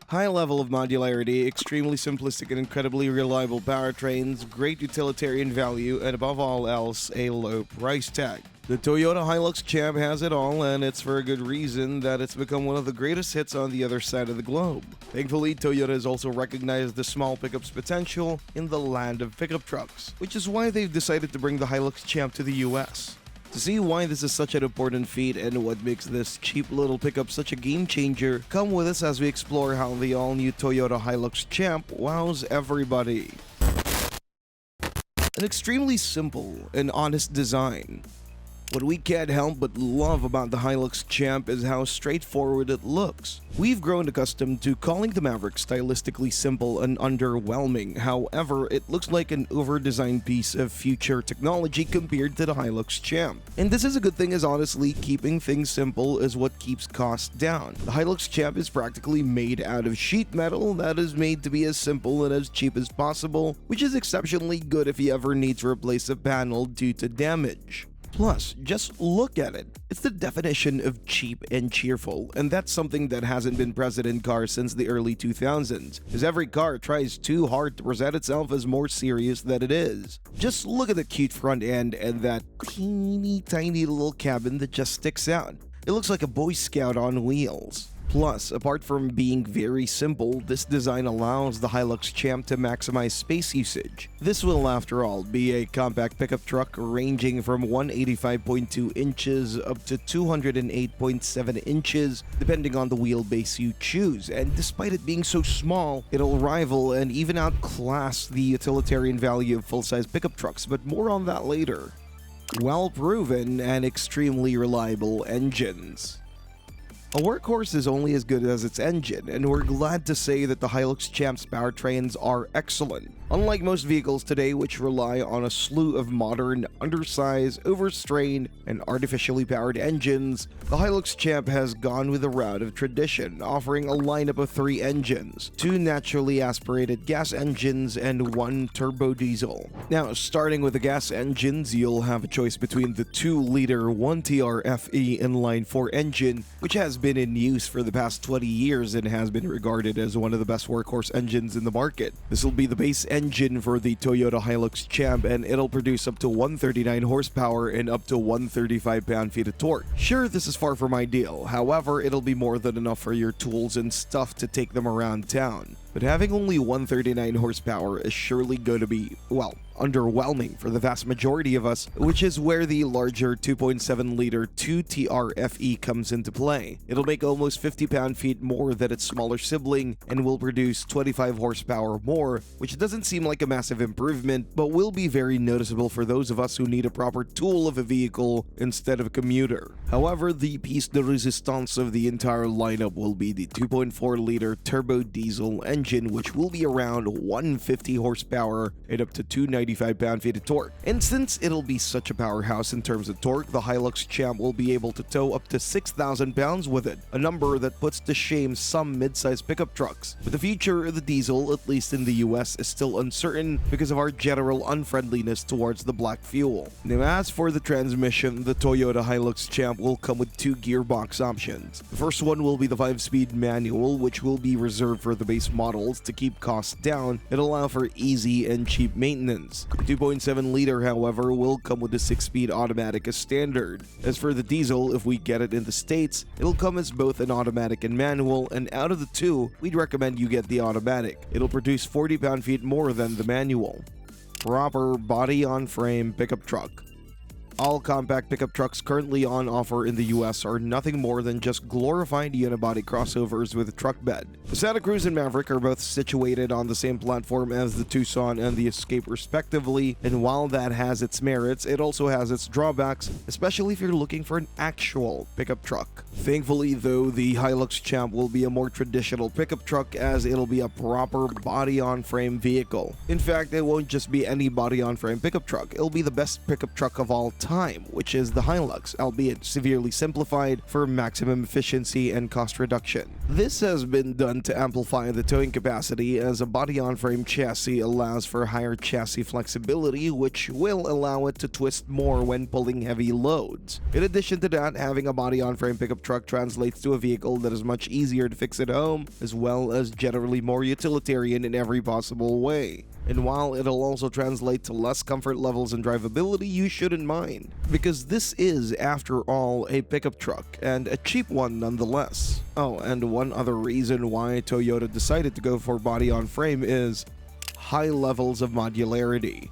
High level of modularity, extremely simplistic and incredibly reliable powertrains, great utilitarian value, and above all else, a low price tag. The Toyota Hilux Champ has it all, and it's for a good reason that it's become one of the greatest hits on the other side of the globe. Thankfully, Toyota has also recognized the small pickup's potential in the land of pickup trucks, which is why they've decided to bring the Hilux Champ to the US. To see why this is such an important feat and what makes this cheap little pickup such a game changer, come with us as we explore how the all-new Toyota Hilux Champ wows everybody. An extremely simple and honest design. What we can't help but love about the Hilux Champ is how straightforward it looks. We've grown accustomed to calling the Maverick stylistically simple and underwhelming. However, it looks like an over-designed piece of future technology compared to the Hilux Champ. And this is a good thing, as honestly, keeping things simple is what keeps costs down. The Hilux Champ is practically made out of sheet metal that is made to be as simple and as cheap as possible, which is exceptionally good if you ever need to replace a panel due to damage. Plus, just look at it. It's the definition of cheap and cheerful, and that's something that hasn't been present in cars since the early 2000s, as every car tries too hard to present itself as more serious than it is. Just look at the cute front end and that teeny tiny little cabin that just sticks out. It looks like a Boy Scout on wheels. Plus, apart from being very simple, this design allows the Hilux Champ to maximize space usage. This will, after all, be a compact pickup truck ranging from 185.2 inches up to 208.7 inches, depending on the wheelbase you choose. And despite it being so small, it'll rival and even outclass the utilitarian value of full-size pickup trucks, but more on that later. Well-proven and extremely reliable engines. A workhorse is only as good as its engine, and we're glad to say that the Hilux Champ's powertrains are excellent. Unlike most vehicles today, which rely on a slew of modern, undersized, overstrained, and artificially powered engines, the Hilux Champ has gone with the route of tradition, offering a lineup of 3 engines, 2 naturally aspirated gas engines, and 1 turbo diesel. Now, starting with the gas engines, you'll have a choice between the 2-liter 1TR-FE inline-4 engine, which has been in use for the past 20 years and has been regarded as one of the best workhorse engines in the market. This will be the base engine for the Toyota Hilux Champ, and it'll produce up to 139 horsepower and up to 135 pound-feet of torque. Sure, this is far from ideal, however, it'll be more than enough for your tools and stuff to take them around town. But having only 139 horsepower is surely going to be, well, underwhelming for the vast majority of us, which is where the larger 2.7-liter 2TR-FE comes into play. It'll make almost 50 pound-feet more than its smaller sibling and will produce 25 horsepower more, which doesn't seem like a massive improvement, but will be very noticeable for those of us who need a proper tool of a vehicle instead of a commuter. However, the piece de resistance of the entire lineup will be the 2.4-liter turbo diesel engine, which will be around 150 horsepower and up to 295 pound-feet of torque. And since it'll be such a powerhouse in terms of torque, the Hilux Champ will be able to tow up to 6,000 pounds with it, a number that puts to shame some mid-size pickup trucks. But the future of the diesel, at least in the US, is still uncertain because of our general unfriendliness towards the black fuel. Now, as for the transmission, the Toyota Hilux Champ will come with 2 gearbox options. The first one will be the 5-speed manual, which will be reserved for the base models to keep costs down and allow for easy and cheap maintenance. The 2.7-liter, however, will come with a 6-speed automatic as standard. As for the diesel, if we get it in the States, it'll come as both an automatic and manual, and out of the two, we'd recommend you get the automatic. It'll produce 40 pound-feet more than the manual. Proper body-on-frame pickup truck. All compact pickup trucks currently on offer in the US are nothing more than just glorified unibody crossovers with a truck bed. The Santa Cruz and Maverick are both situated on the same platform as the Tucson and the Escape respectively, and while that has its merits, it also has its drawbacks, especially if you're looking for an actual pickup truck. Thankfully, though, the Hilux Champ will be a more traditional pickup truck, as it'll be a proper body-on-frame vehicle. In fact, it won't just be any body-on-frame pickup truck, it'll be the best pickup truck of all time. time, which is the Hilux, albeit severely simplified for maximum efficiency and cost reduction. This has been done to amplify the towing capacity, as a body-on-frame chassis allows for higher chassis flexibility, which will allow it to twist more when pulling heavy loads. In addition to that, having a body-on-frame pickup truck translates to a vehicle that is much easier to fix at home, as well as generally more utilitarian in every possible way. And while it'll also translate to less comfort levels and drivability, you shouldn't mind, because this is, after all, a pickup truck, and a cheap one nonetheless. Oh, and one other reason why Toyota decided to go for body-on-frame is high levels of modularity.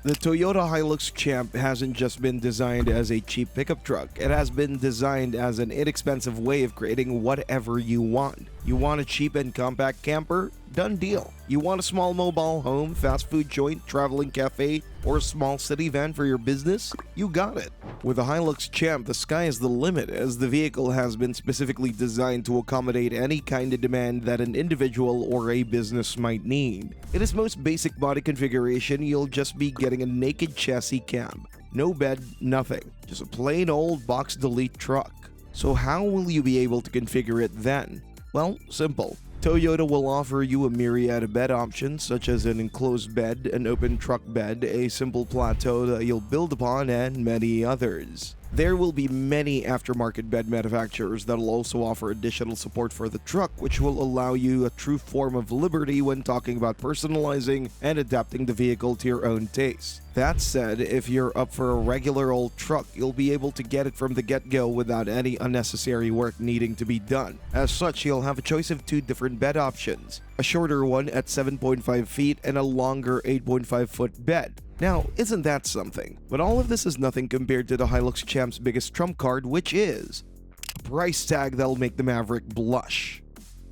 The Toyota Hilux Champ hasn't just been designed as a cheap pickup truck, it has been designed as an inexpensive way of creating whatever you want. You want a cheap and compact camper? Done deal. You want a small mobile home, fast food joint, traveling cafe, or a small city van for your business? You got it. With the Hilux Champ, the sky is the limit, as the vehicle has been specifically designed to accommodate any kind of demand that an individual or a business might need. In its most basic body configuration, you'll just be getting a naked chassis cab. No bed, nothing. Just a plain old box delete truck. So how will you be able to configure it then? Well, simple. Toyota will offer you a myriad of bed options, such as an enclosed bed, an open truck bed, a simple plateau that you'll build upon, and many others. There will be many aftermarket bed manufacturers that will also offer additional support for the truck, which will allow you a true form of liberty when talking about personalizing and adapting the vehicle to your own taste. That said, if you're up for a regular old truck, you'll be able to get it from the get-go without any unnecessary work needing to be done. As such, you'll have a choice of two different bed options, a shorter one at 7.5 feet and a longer 8.5 foot bed. Now, isn't that something? But all of this is nothing compared to the Hilux Champ's biggest trump card, which is a price tag that'll make the Maverick blush.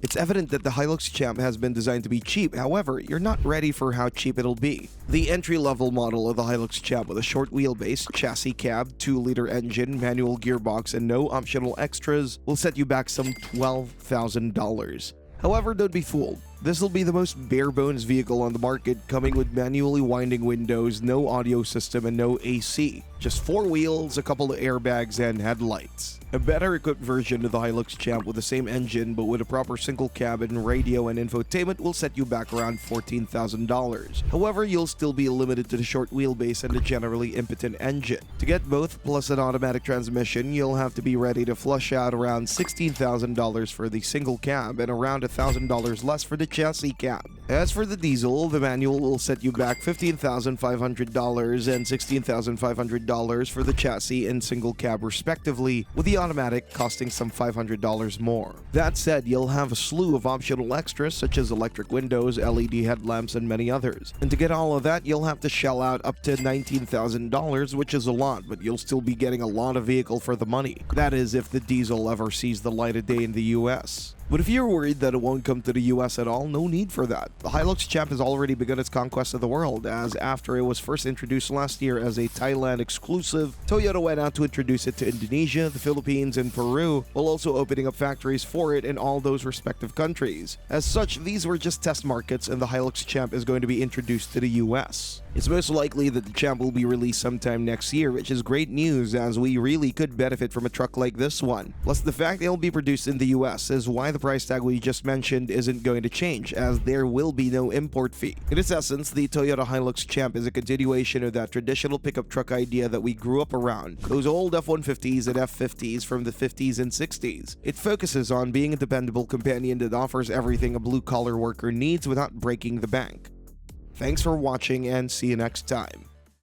It's evident that the Hilux Champ has been designed to be cheap, however, you're not ready for how cheap it'll be. The entry-level model of the Hilux Champ with a short wheelbase, chassis cab, 2-liter engine, manual gearbox, and no optional extras will set you back some $12,000. However, don't be fooled. This will be the most bare-bones vehicle on the market, coming with manually winding windows, no audio system, and no AC. Just 4 wheels, a couple of airbags, and headlights. A better equipped version of the Hilux Champ with the same engine but with a proper single cabin, radio, and infotainment will set you back around $14,000. However, you'll still be limited to the short wheelbase and the generally impotent engine. To get both plus an automatic transmission, you'll have to be ready to flush out around $16,000 for the single cab and around $1,000 less for the chassis cab. As for the diesel, the manual will set you back $15,500 and $16,500 for the chassis and single cab respectively, with the automatic costing some $500 more. That said, you'll have a slew of optional extras such as electric windows, LED headlamps, and many others. And to get all of that, you'll have to shell out up to $19,000, which is a lot, but you'll still be getting a lot of vehicle for the money. That is, if the diesel ever sees the light of day in the US. But if you're worried that it won't come to the US at all, no need for that. The Hilux Champ has already begun its conquest of the world, as after it was first introduced last year as a Thailand exclusive, Toyota went out to introduce it to Indonesia, the Philippines, and Peru, while also opening up factories for it in all those respective countries. As such, these were just test markets, and the Hilux Champ is going to be introduced to the US. It's most likely that the Champ will be released sometime next year, which is great news, as we really could benefit from a truck like this one. Plus, the fact it'll be produced in the US is why the price tag we just mentioned isn't going to change, as there will be no import fee. In its essence, the Toyota Hilux Champ is a continuation of that traditional pickup truck idea that we grew up around, those old F-150s and F-50s from the 50s and 60s. It focuses on being a dependable companion that offers everything a blue-collar worker needs without breaking the bank. Thanks for watching, and see you next time.